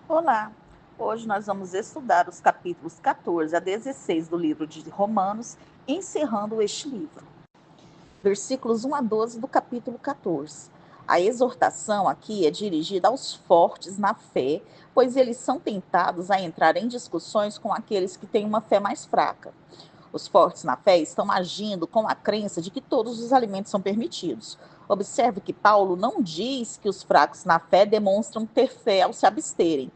Olá! Hoje nós vamos estudar os capítulos 14 a 16 do livro de Romanos, encerrando este livro. Versículos 1 a 12 do capítulo 14. A exortação aqui é dirigida aos fortes na fé, pois eles são tentados a entrar em discussões com aqueles que têm uma fé mais fraca. Os fortes na fé estão agindo com a crença de que todos os alimentos são permitidos. Observe que Paulo não diz que os fracos na fé demonstram ter fé ao se absterem.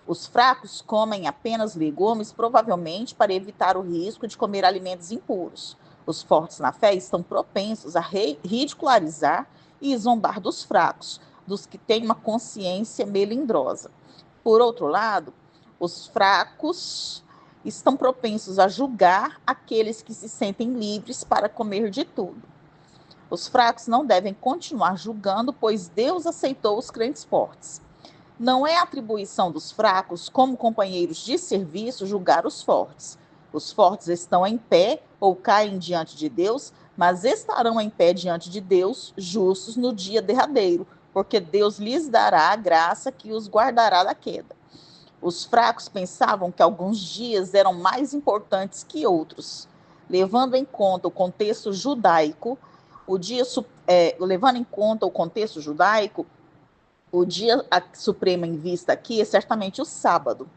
Os fracos comem apenas legumes, provavelmente para evitar o risco de comer alimentos impuros. Os fortes na fé estão propensos a ridicularizar e zombar dos fracos, dos que têm uma consciência melindrosa. Por outro lado, os fracos estão propensos a julgar aqueles que se sentem livres para comer de tudo. Os fracos não devem continuar julgando, pois Deus aceitou os crentes fortes. Não é atribuição dos fracos, como companheiros de serviço, julgar os fortes. Os fortes estão em pé ou caem diante de Deus, mas estarão em pé diante de Deus, justos no dia derradeiro, porque Deus lhes dará a graça que os guardará da queda. Os fracos pensavam que alguns dias eram mais importantes que outros. Levando em conta o contexto judaico, levando em conta o contexto judaico, o dia supremo em vista aqui é certamente o sábado.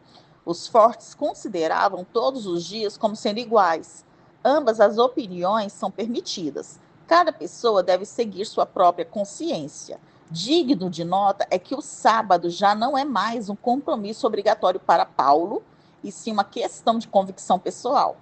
Os fortes consideravam todos os dias como sendo iguais. Ambas as opiniões são permitidas. Cada pessoa deve seguir sua própria consciência. Digno de nota é que o sábado já não é mais um compromisso obrigatório para Paulo, e sim uma questão de convicção pessoal.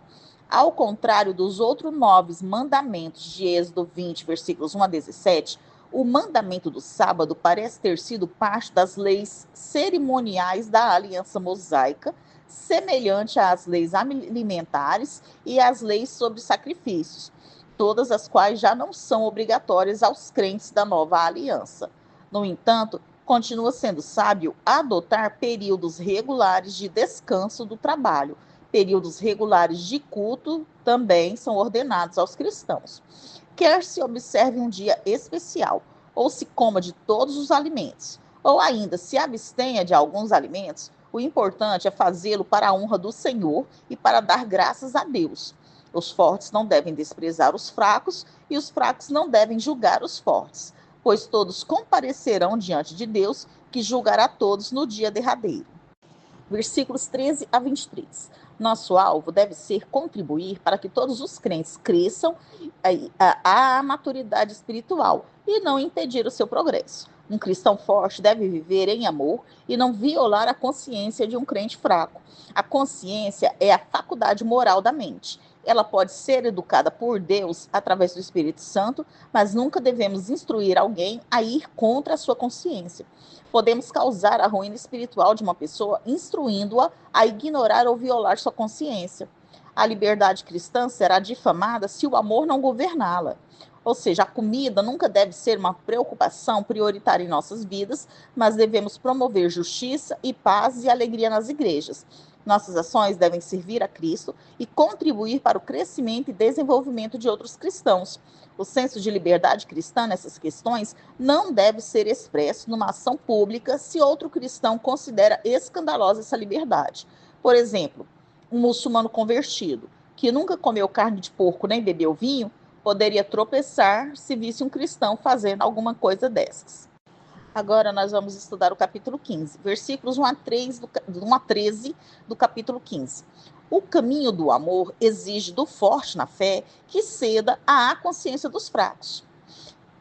Ao contrário dos outros 9 mandamentos de Êxodo 20, versículos 1 a 17, o mandamento do sábado parece ter sido parte das leis cerimoniais da Aliança Mosaica, semelhante às leis alimentares e às leis sobre sacrifícios, todas as quais já não são obrigatórias aos crentes da nova aliança. No entanto, continua sendo sábio adotar períodos regulares de descanso do trabalho. Períodos regulares de culto também são ordenados aos cristãos. Quer se observe um dia especial, ou se coma de todos os alimentos, ou ainda se abstenha de alguns alimentos, o importante é fazê-lo para a honra do Senhor e para dar graças a Deus. Os fortes não devem desprezar os fracos, e os fracos não devem julgar os fortes, pois todos comparecerão diante de Deus, que julgará todos no dia derradeiro. Versículos 13 a 23. Nosso alvo deve ser contribuir para que todos os crentes cresçam à maturidade espiritual e não impedir o seu progresso. Um cristão forte deve viver em amor e não violar a consciência de um crente fraco. A consciência é a faculdade moral da mente. Ela pode ser educada por Deus através do Espírito Santo, mas nunca devemos instruir alguém a ir contra a sua consciência. Podemos causar a ruína espiritual de uma pessoa instruindo-a a ignorar ou violar sua consciência. A liberdade cristã será difamada se o amor não governá-la. Ou seja, a comida nunca deve ser uma preocupação prioritária em nossas vidas, mas devemos promover justiça e paz e alegria nas igrejas. Nossas ações devem servir a Cristo e contribuir para o crescimento e desenvolvimento de outros cristãos. O senso de liberdade cristã nessas questões não deve ser expresso numa ação pública se outro cristão considera escandalosa essa liberdade. Por exemplo, um muçulmano convertido, que nunca comeu carne de porco nem bebeu vinho, poderia tropeçar se visse um cristão fazendo alguma coisa dessas. Agora nós vamos estudar o capítulo 15, versículos 1 a 13 do capítulo 15. O caminho do amor exige do forte na fé que ceda à consciência dos fracos.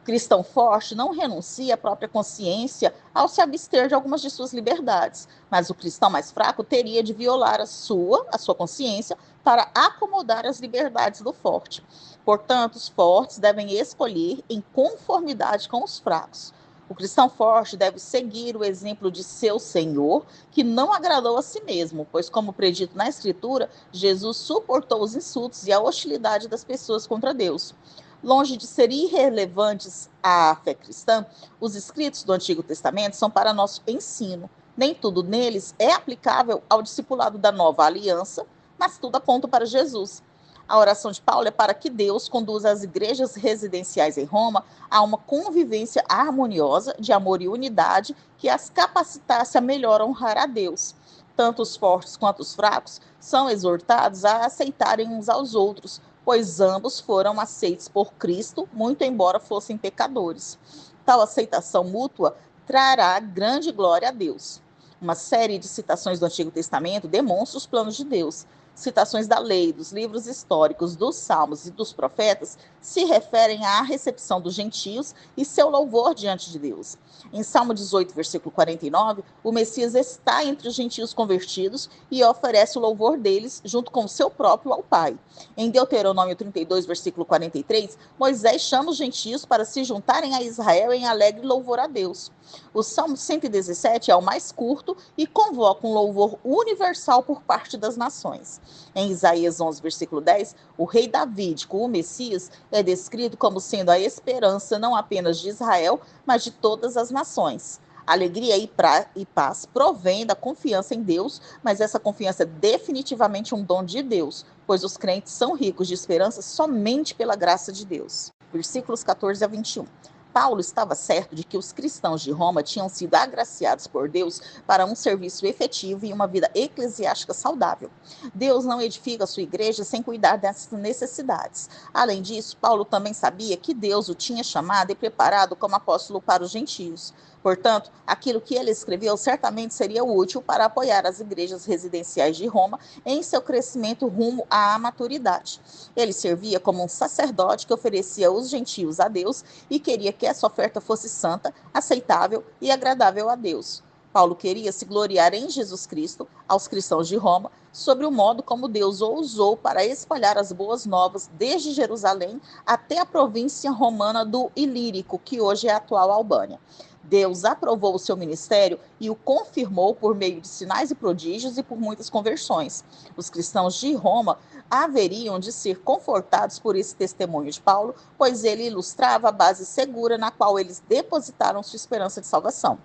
O cristão forte não renuncia à própria consciência ao se abster de algumas de suas liberdades, mas o cristão mais fraco teria de violar a sua consciência para acomodar as liberdades do forte. Portanto, os fortes devem escolher em conformidade com os fracos. O cristão forte deve seguir o exemplo de seu Senhor, que não agradou a si mesmo, pois, como predito na Escritura, Jesus suportou os insultos e a hostilidade das pessoas contra Deus. Longe de ser irrelevantes à fé cristã, os escritos do Antigo Testamento são para nosso ensino. Nem tudo neles é aplicável ao discipulado da nova aliança, mas tudo aponta para Jesus. A oração de Paulo é para que Deus conduza as igrejas residenciais em Roma a uma convivência harmoniosa, de amor e unidade, que as capacitasse a melhor honrar a Deus. Tanto os fortes quanto os fracos são exortados a aceitarem uns aos outros, pois ambos foram aceitos por Cristo, muito embora fossem pecadores. Tal aceitação mútua trará grande glória a Deus. Uma série de citações do Antigo Testamento demonstra os planos de Deus. Citações da lei, dos livros históricos, dos salmos e dos profetas se referem à recepção dos gentios e seu louvor diante de Deus. Em Salmo 18, versículo 49, o Messias está entre os gentios convertidos e oferece o louvor deles junto com o seu próprio ao Pai. Em Deuteronômio 32, versículo 43, Moisés chama os gentios para se juntarem a Israel em alegre louvor a Deus. O Salmo 117 é o mais curto e convoca um louvor universal por parte das nações. Em Isaías 11, versículo 10, o rei Davídico, o Messias, é descrito como sendo a esperança não apenas de Israel, mas de todas as nações. Alegria e paz provém da confiança em Deus, mas essa confiança é definitivamente um dom de Deus, pois os crentes são ricos de esperança somente pela graça de Deus. Versículos 14 a 21. Paulo estava certo de que os cristãos de Roma tinham sido agraciados por Deus para um serviço efetivo e uma vida eclesiástica saudável. Deus não edifica a sua igreja sem cuidar dessas necessidades. Além disso, Paulo também sabia que Deus o tinha chamado e preparado como apóstolo para os gentios. Portanto, aquilo que ele escreveu certamente seria útil para apoiar as igrejas residenciais de Roma em seu crescimento rumo à maturidade. Ele servia como um sacerdote que oferecia os gentios a Deus e queria que essa oferta fosse santa, aceitável e agradável a Deus. Paulo queria se gloriar em Jesus Cristo, aos cristãos de Roma, sobre o modo como Deus o usou para espalhar as boas novas desde Jerusalém até a província romana do Ilírico, que hoje é a atual Albânia. Deus aprovou o seu ministério e o confirmou por meio de sinais e prodígios e por muitas conversões. Os cristãos de Roma haveriam de ser confortados por esse testemunho de Paulo, pois ele ilustrava a base segura na qual eles depositaram sua esperança de salvação.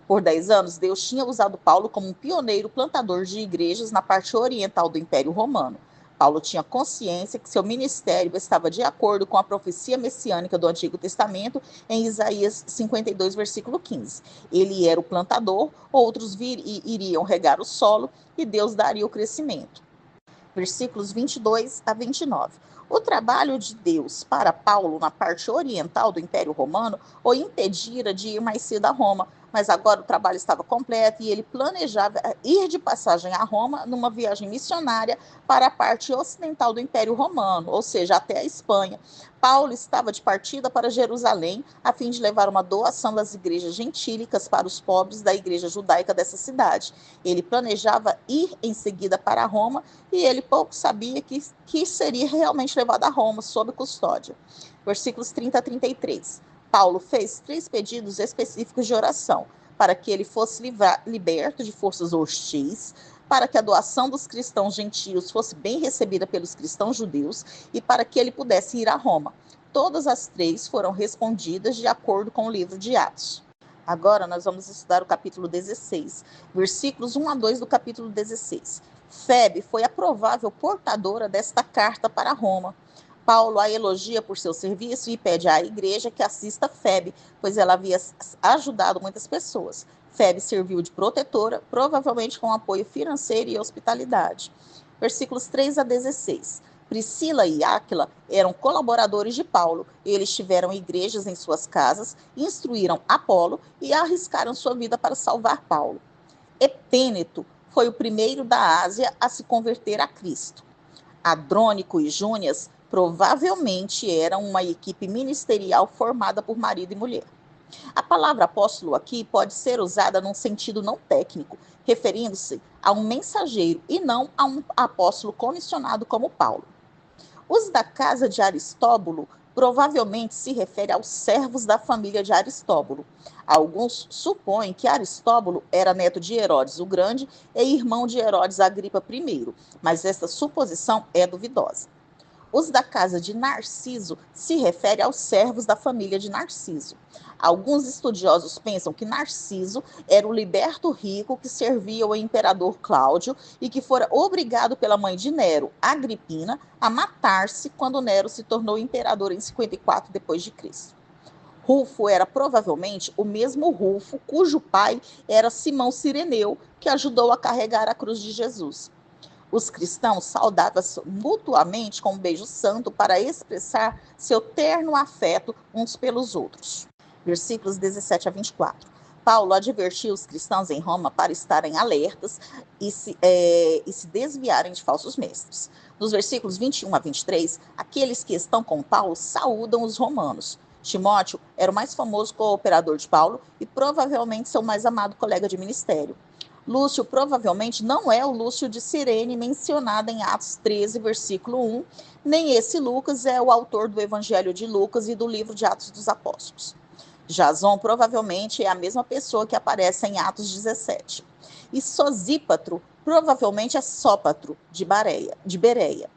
Por 10 anos, Deus tinha usado Paulo como um pioneiro plantador de igrejas na parte oriental do Império Romano. Paulo tinha consciência que seu ministério estava de acordo com a profecia messiânica do Antigo Testamento em Isaías 52, versículo 15. Ele era o plantador, outros iriam regar o solo e Deus daria o crescimento. Versículos 22 a 29. O trabalho de Deus para Paulo na parte oriental do Império Romano o impedira de ir mais cedo a Roma, mas agora o trabalho estava completo e ele planejava ir de passagem a Roma numa viagem missionária para a parte ocidental do Império Romano, ou seja, até a Espanha. Paulo estava de partida para Jerusalém a fim de levar uma doação das igrejas gentílicas para os pobres da igreja judaica dessa cidade. Ele planejava ir em seguida para Roma e ele pouco sabia que seria realmente levado a Roma sob custódia. Versículos 30 a 33. Paulo fez 3 pedidos específicos de oração, para que ele fosse liberto de forças hostis, para que a doação dos cristãos gentios fosse bem recebida pelos cristãos judeus e para que ele pudesse ir a Roma. Todas as 3 foram respondidas de acordo com o livro de Atos. Agora nós vamos estudar o capítulo 16, versículos 1 a 2 do capítulo 16. Febe foi a provável portadora desta carta para Roma. Paulo a elogia por seu serviço e pede à igreja que assista Febe, pois ela havia ajudado muitas pessoas. Febe serviu de protetora, provavelmente com apoio financeiro e hospitalidade. Versículos 3 a 16. Priscila e Áquila eram colaboradores de Paulo. Eles tiveram igrejas em suas casas, instruíram Apolo e arriscaram sua vida para salvar Paulo. Epêneto foi o primeiro da Ásia a se converter a Cristo. Adrônico e Júnias provavelmente eram uma equipe ministerial formada por marido e mulher. A palavra apóstolo aqui pode ser usada num sentido não técnico, referindo-se a um mensageiro e não a um apóstolo comissionado como Paulo. Os da casa de Aristóbulo provavelmente se refere aos servos da família de Aristóbulo. Alguns supõem que Aristóbulo era neto de Herodes o Grande e irmão de Herodes Agripa I, mas esta suposição é duvidosa. Os da casa de Narciso se refere aos servos da família de Narciso. Alguns estudiosos pensam que Narciso era o liberto rico que servia o imperador Cláudio e que fora obrigado pela mãe de Nero, Agripina, a matar-se quando Nero se tornou imperador em 54 d.C. Rufo era provavelmente o mesmo Rufo cujo pai era Simão Cireneu, que ajudou a carregar a cruz de Jesus. Os cristãos saudavam-se mutuamente com um beijo santo para expressar seu terno afeto uns pelos outros. Versículos 17 a 24. Paulo advertiu os cristãos em Roma para estarem alertas e se desviarem de falsos mestres. Nos versículos 21 a 23, aqueles que estão com Paulo saúdam os romanos. Timóteo era o mais famoso cooperador de Paulo e provavelmente seu mais amado colega de ministério. Lúcio provavelmente não é o Lúcio de Cirene mencionado em Atos 13, versículo 1, nem esse Lucas é o autor do Evangelho de Lucas e do livro de Atos dos Apóstolos. Jason provavelmente é a mesma pessoa que aparece em Atos 17. E Sosípatro provavelmente é Sópatro de Bereia.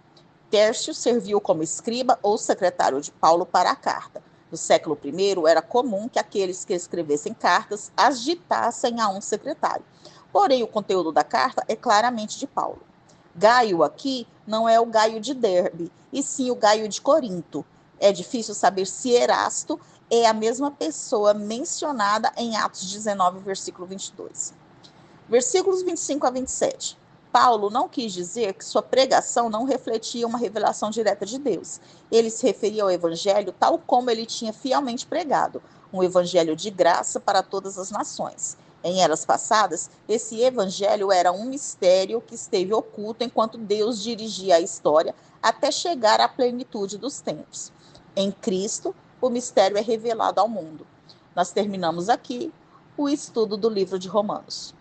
Tércio serviu como escriba ou secretário de Paulo para a carta. No século I, era comum que aqueles que escrevessem cartas as ditassem a um secretário. Porém, o conteúdo da carta é claramente de Paulo. Gaio aqui não é o Gaio de Derbe, e sim o Gaio de Corinto. É difícil saber se Erasto é a mesma pessoa mencionada em Atos 19, versículo 22. Versículos 25 a 27. Paulo não quis dizer que sua pregação não refletia uma revelação direta de Deus. Ele se referia ao evangelho tal como ele tinha fielmente pregado, um evangelho de graça para todas as nações. Em eras passadas, esse evangelho era um mistério que esteve oculto enquanto Deus dirigia a história até chegar à plenitude dos tempos. Em Cristo, o mistério é revelado ao mundo. Nós terminamos aqui o estudo do livro de Romanos.